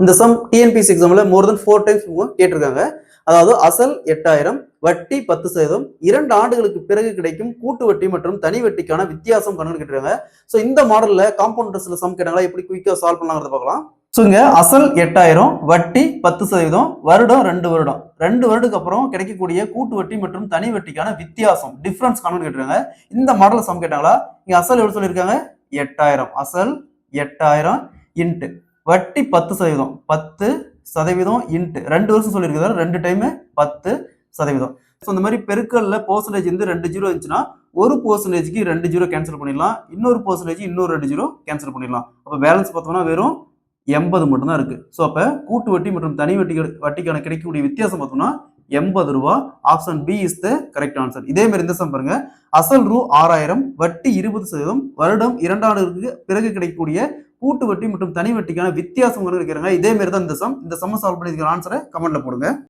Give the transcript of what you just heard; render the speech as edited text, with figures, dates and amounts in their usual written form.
இந்த some TNPSC எக்ஸாம்ல மோர் தென் 4 times கேட்டிருக்காங்க. அதாவது அசல் 8000, வட்டி 10%, 2 ஆண்டுகளுக்கு பிறகு கிடைக்கும் கூட்டு வட்டி மற்றும் தனி வட்டிக்கான வித்தியாசம் கணக்கு கேட்டிருக்காங்க. ஸோ இந்த மாடல்ல காம்பவுண்ட் இன்ட்ரெஸ்ட்ல சம் கேட்டாங்களா, எப்படி குயிக்கா சால்வ் பண்ணலாங்கிறத பார்க்கலாம். ஸோ இங்க அசல் 8000, வட்டி 10%, வருடம் 2 வருடம். 2 வருடத்துக்கு அப்புறம் கிடைக்கக்கூடிய கூட்டு வட்டி மற்றும் தனி வட்டிக்கான வித்தியாசம் டிஃபரன்ஸ் கணக்கு கேட்டிருக்காங்க. இந்த மாடல்ல சம் கேட்டாங்களா, இங்க அசல் எவ்வளவு சொல்லியிருக்காங்க 8000, அசல் 8000 இன்ட்டு வட்டி 10%, 10% இன்ட்டு 2 வருஷம் சொல்லியிருக்காரு, 2 டைம் 10%. ஸோ இந்த மாதிரி பெருக்கல்ல பெர்சன்டேஜ் வந்து 2 ஜீரோ இருந்துச்சுன்னா ஒரு பெர்சன்டேஜ்க்கு 2 ஜீரோ கேன்சல் பண்ணிடலாம், இன்னொரு பெர்சன்டேஜ் இன்னொரு 2 ஜீரோ கேன்சல் பண்ணிடலாம். அப்போ பேலன்ஸ் பார்த்தோம்னா வெறும் 80 மட்டும் தான் இருக்கு. ஸோ அப்போ கூட்டு வட்டி மற்றும் தனி வட்டிக்கான கிடைக்கக்கூடிய வித்தியாசம் பார்த்தோம்னா 80 ரூபா. Option B is the correct answer. இதே மாதிரி இந்த சம் பாருங்க, அசல் ரூ 6000, வட்டி 20%, வருடம் 2 ஆண்டுகளுக்கு பிறகு கிடைக்கக்கூடிய கூட்டு வட்டி மற்றும் தனி வட்டிக்கான வித்தியாசம் இருக்கிறாங்க. இதே மாதிரி தான் இந்த சம். இந்த சம் சால்வ் பண்ணி ஆன்சரை கமெண்ட்ல போடுங்க.